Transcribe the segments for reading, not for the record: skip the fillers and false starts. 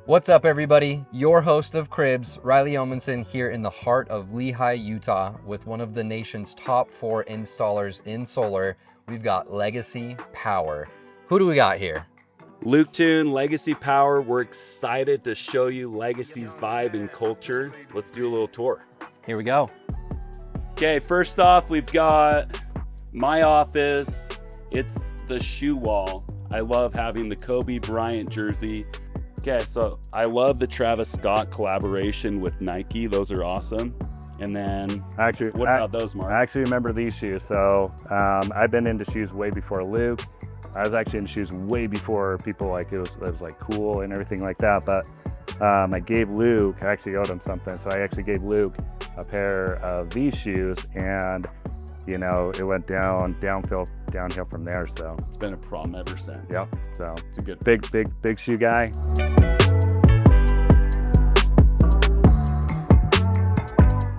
What's up, everybody? Your host of Cribz, Riley Omenson, here in the heart of Lehigh, Utah, with one of the nation's top 4 installers in solar. We've got LGCY Power. Who do we got here? Luke Toon, LGCY Power. We're excited to show you LGCY's vibe and culture. Let's do a little tour. Here we go. Okay, first off, we've got my office. It's the shoe wall. I love having the Kobe Bryant jersey. Okay, so I love the Travis Scott collaboration with Nike. Those are awesome. And then, what about those, Mark? I actually remember these shoes. So I've been into shoes way before Luke. I was actually into shoes way before people like it was like cool and everything like that. But I gave Luke, I actually owed him something. So I actually gave Luke a pair of these shoes, and you know, it went downhill from there. So it's been a problem ever since. Yep. So it's a good big shoe guy.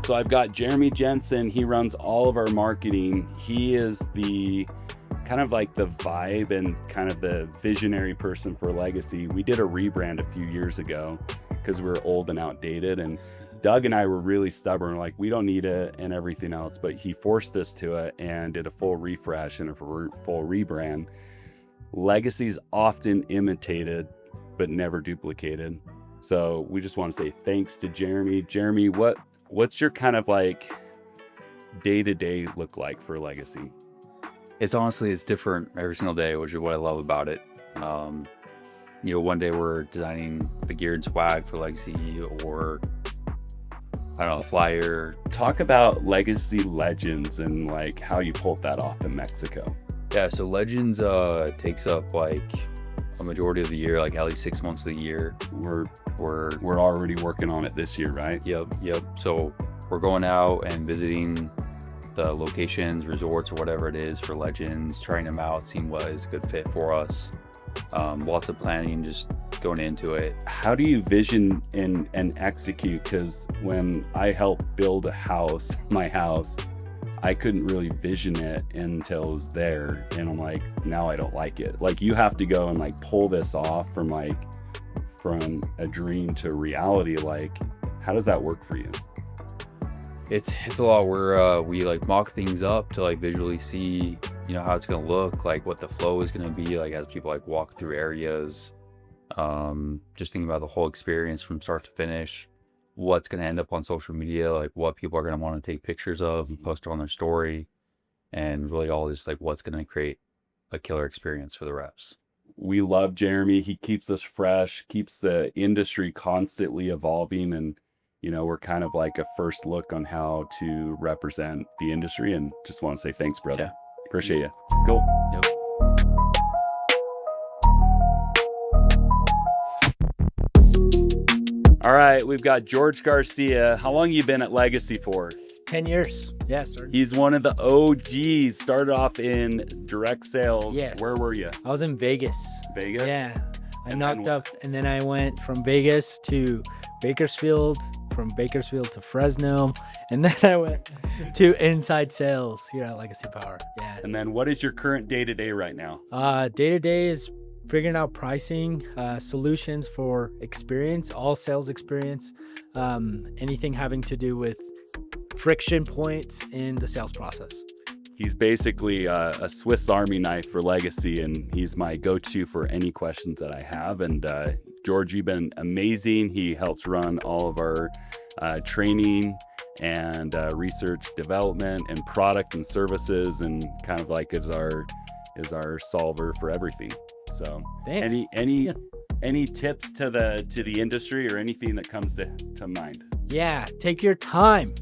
So I've got Jeremy Jensen. He runs all of our marketing. He is the kind of like the vibe and kind of the visionary person for LGCY. We did a rebrand a few years ago because we were old and outdated, and Doug and I were really stubborn, like we don't need it and everything else, but he forced us to it and did a full refresh and a full rebrand. LGCY's often imitated, but never duplicated. So we just want to say thanks to Jeremy. Jeremy, what's your kind of like day-to-day look like for LGCY? It's different every single day, which is what I love about it. You know, one day we're designing the gear and swag for LGCY, or I don't know, a flyer. Talk about LGCY Legends and like how you pulled that off in Mexico. Yeah, so Legends takes up like a majority of the year, like at least 6 months of the year. We're already working on it this year, right? Yep. So we're going out and visiting the locations, resorts, or whatever it is for Legends, trying them out, seeing what is a good fit for us. Lots of planning, just going into it. How do you vision and execute? Because when I helped build my house, I couldn't really vision it until it was there, and I'm like, now I don't like it. Like, you have to go and like pull this off from a dream to reality. Like, how does that work for you? It's a lot where we like mock things up to like visually see, you know, how it's gonna look, like what the flow is gonna be like as people like walk through areas. Just thinking about the whole experience from start to finish, what's going to end up on social media, like what people are going to want to take pictures of and post on their story, and really all just like what's going to create a killer experience for the reps. We love Jeremy. He keeps us fresh, keeps the industry constantly evolving, and you know, we're kind of like a first look on how to represent the industry, and just want to say thanks, brother. Yeah. Appreciate you. Cool. Yep. All right, we've got George Garcia. How long you been at LGCY for? 10 years. Yeah, started. He's one of the OGs. Started off in direct sales. Yeah. Where were you? I was in Vegas. Vegas? Yeah. I knocked up, and then I went from Vegas to Bakersfield, from Bakersfield to Fresno, and then I went to inside sales here at LGCY Power. Yeah. And then what is your current day-to-day right now? Day-to-day is figuring out pricing, solutions for experience, all sales experience, anything having to do with friction points in the sales process. He's basically a Swiss Army knife for LGCY, and he's my go-to for any questions that I have. And George, you've been amazing. He helps run all of our training and research development and product and services, and kind of like is our solver for everything. So thanks. Any tips to the industry or anything that comes to mind? Yeah, take your time,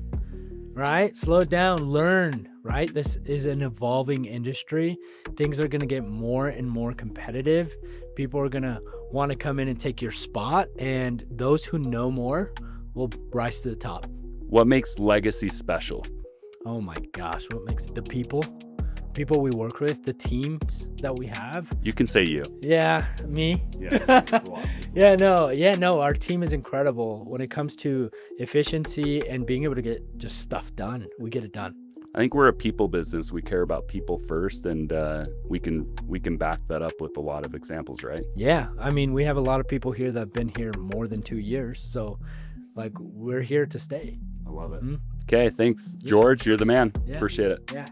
right? Slow down, learn, right? This is an evolving industry. Things are going to get more and more competitive. People are going to want to come in and take your spot, and those who know more will rise to the top. What makes LGCY special? Oh my gosh, what makes the people we work with, the teams that we have. You can say you. Yeah, me. Yeah. No, our team is incredible when it comes to efficiency and being able to get just stuff done. We get it done. I think we're a people business. We care about people first, and we can back that up with a lot of examples, right? Yeah, I mean, we have a lot of people here that have been here more than 2 years, so like we're here to stay. I love it. Mm-hmm. Okay, thanks, George. You're the man. Yeah. Appreciate it. Yeah.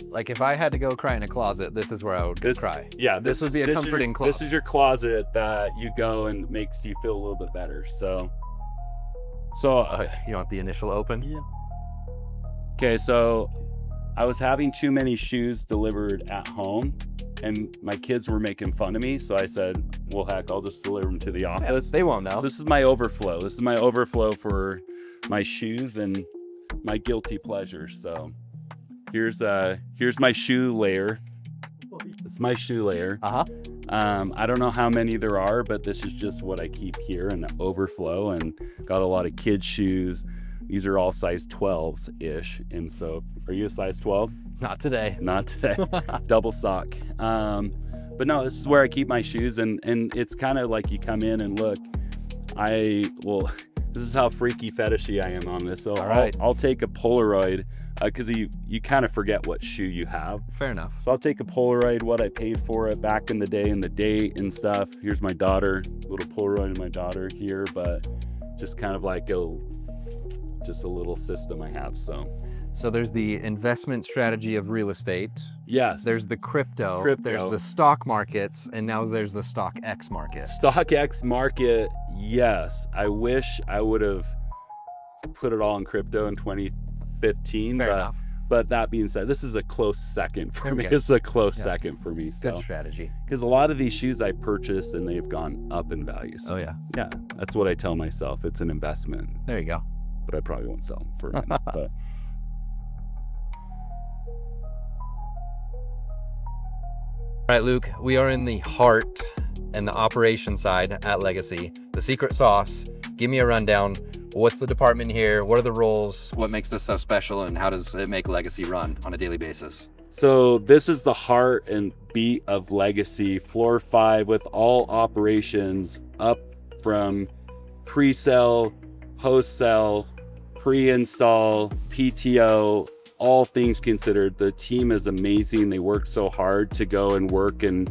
Like if I had to go cry in a closet, this is where I would go cry. Yeah, This would be a comforting closet. This is your closet that you go and makes you feel a little bit better. So You want the initial open? yeah. Okay, so I was having too many shoes delivered at home, and my kids were making fun of me. So I said, well, heck, I'll just deliver them to the office. They won't know. So this is my overflow. This is my overflow for my shoes and my guilty pleasures. So here's my shoe layer. It's my shoe layer. I don't know how many there are, but this is just what I keep here, an overflow, and got a lot of kids shoes. These are all size 12s ish. And so are you a size 12? Not today. Not today. Double sock. But no, this is where I keep my shoes, and it's kind of like you come in and look. This is how freaky fetishy I am on this. So All right. I'll take a Polaroid because you kind of forget what shoe you have. Fair enough. So I'll take a Polaroid, what I paid for it back in the day, and the date and stuff. Here's my daughter, little Polaroid of my daughter here, but just kind of like just a little system I have. So there's the investment strategy of real estate. Yes. There's the crypto. There's the stock markets, and now there's the stock X market. StockX market, yes. I wish I would have put it all in crypto in 2015. Fair enough. But that being said, this is a close second for There we me. go. It's a close second for me. Good So, strategy. because a lot of these shoes I purchased and they've gone up in value. So, Oh yeah. yeah, that's what I tell myself. It's an investment, There you go. but I probably won't sell them for a minute. But All right, Luke, we are in the heart and the operation side at Legacy. The secret sauce. Give me a rundown. What's the department here? What are the roles? What makes this so special? And how does it make Legacy run on a daily basis? So this is the heart and beat of Legacy, floor 5, with all operations up from pre-sale, post-sale, pre-install, PTO, all things considered. The team is amazing. They work so hard to go and work. And,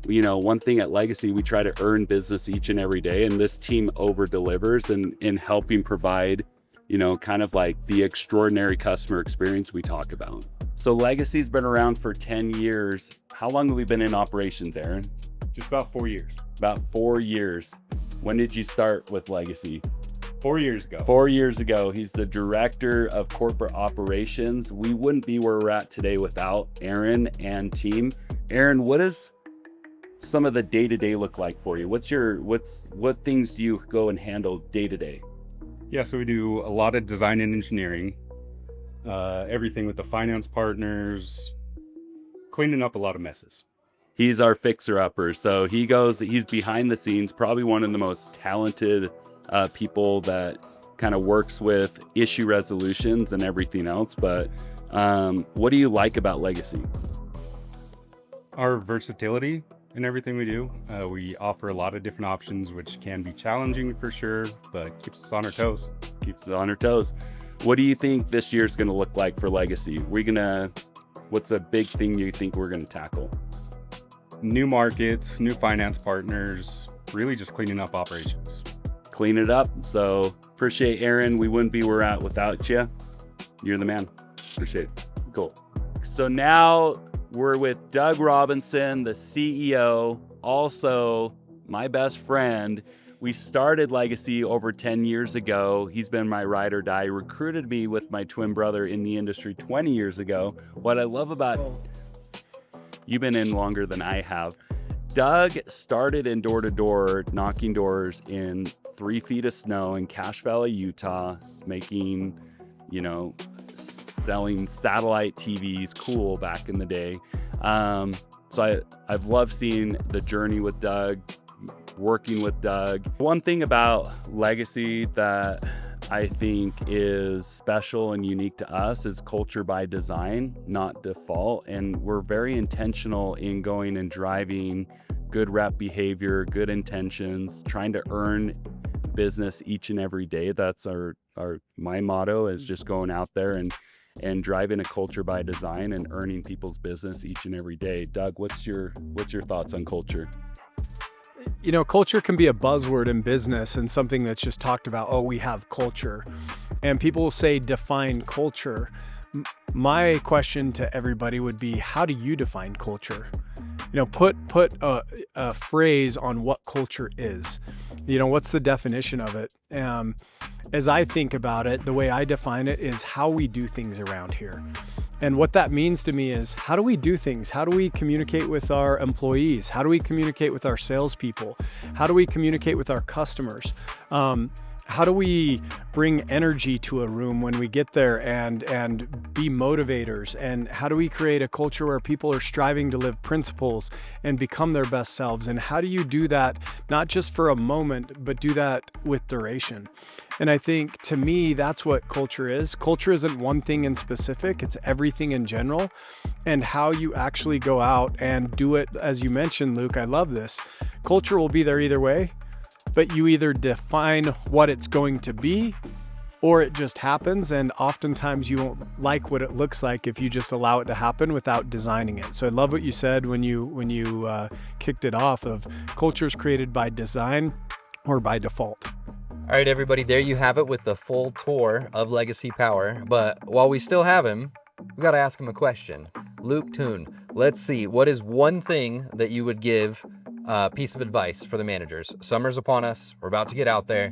you know, one thing at Legacy, we try to earn business each and every day. And this team over delivers in helping provide, you know, kind of like the extraordinary customer experience we talk about. So Legacy's been around for 10 years. How long have we been in operations, Aaron? Just about 4 years. About 4 years. When did you start with Legacy? 4 years ago. 4 years ago. He's the director of corporate operations. We wouldn't be where we're at today without Aaron and team. Aaron, what does some of the day-to-day look like for you? What things do you go and handle day-to-day? Yeah, so we do a lot of design and engineering, everything with the finance partners, cleaning up a lot of messes. He's our fixer-upper. So he's behind the scenes, probably one of the most talented people that kind of works with issue resolutions and everything else. But what do you like about Legacy? Our versatility in everything we do. We offer a lot of different options, which can be challenging for sure, but keeps us on our toes. Keeps us on our toes. What do you think this year's going to look like for Legacy? What's a big thing you think we're going to tackle? New markets, new finance partners, really just cleaning up operations. Clean it up. So appreciate Aaron. We wouldn't be where we're at without you. You're the man. Appreciate it. Cool. So now we're with Doug Robinson, the CEO, also my best friend. We started Legacy over 10 years ago. He's been my ride or die. He recruited me with my twin brother in the industry 20 years ago. What I love about you've been in longer than I have. Doug started in door-to-door, knocking doors in 3 feet of snow in Cache Valley, Utah, making, selling satellite TVs, cool back in the day. So I've loved seeing the journey with Doug, working with Doug. One thing about Legacy that I think is special and unique to us is culture by design, not default. And we're very intentional in going and driving good rep behavior, good intentions, trying to earn business each and every day. That's our my motto is just going out there and driving a culture by design and earning people's business each and every day. Doug, what's your thoughts on culture? You know, culture can be a buzzword in business and something that's just talked about. Oh, we have culture, and people will say define culture. My question to everybody would be, how do you define culture? You know, put a phrase on what culture is. You know, what's the definition of it? As I think about it, the way I define it is how we do things around here. And what that means to me is, how do we do things? How do we communicate with our employees? How do we communicate with our salespeople? How do we communicate with our customers? How do we bring energy to a room when we get there and be motivators? And how do we create a culture where people are striving to live principles and become their best selves? And how do you do that, not just for a moment, but do that with duration? And I think, to me, that's what culture is. Culture isn't one thing in specific, it's everything in general. And how you actually go out and do it, as you mentioned, Luke, I love this. Culture will be there either way. But you either define what it's going to be, or it just happens. And oftentimes you won't like what it looks like if you just allow it to happen without designing it. So I love what you said when you kicked it off of cultures created by design or by default. All right, everybody, there you have it with the full tour of LGCY Power. But while we still have him, we got to ask him a question. Luke Toon, let's see, what is one thing that you would give piece of advice for the managers? Summer's upon us. We're about to get out there.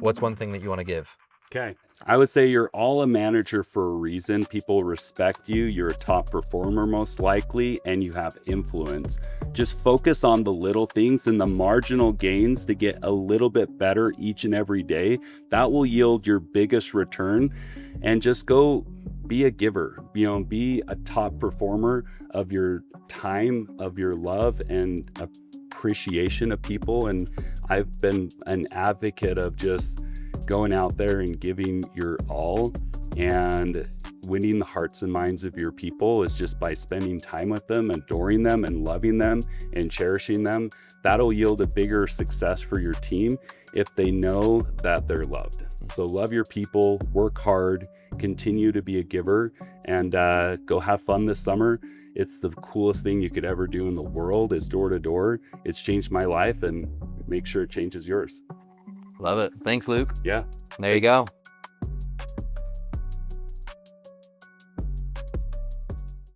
What's one thing that you want to give? Okay. I would say you're all a manager for a reason. People respect you. You're a top performer most likely, and you have influence. Just focus on the little things and the marginal gains to get a little bit better each and every day. That will yield your biggest return. And just go be a giver, you know, be a top performer of your time, of your love, and appreciation of people. And I've been an advocate of just going out there and giving your all, and winning the hearts and minds of your people is just by spending time with them, adoring them and loving them and cherishing them. That'll yield a bigger success for your team if they know that they're loved. So love your people, work hard, continue to be a giver, and go have fun this summer. It's the coolest thing you could ever do in the world, is door to door. It's changed my life, and make sure it changes yours. Love it. Thanks, Luke. Yeah. There you go.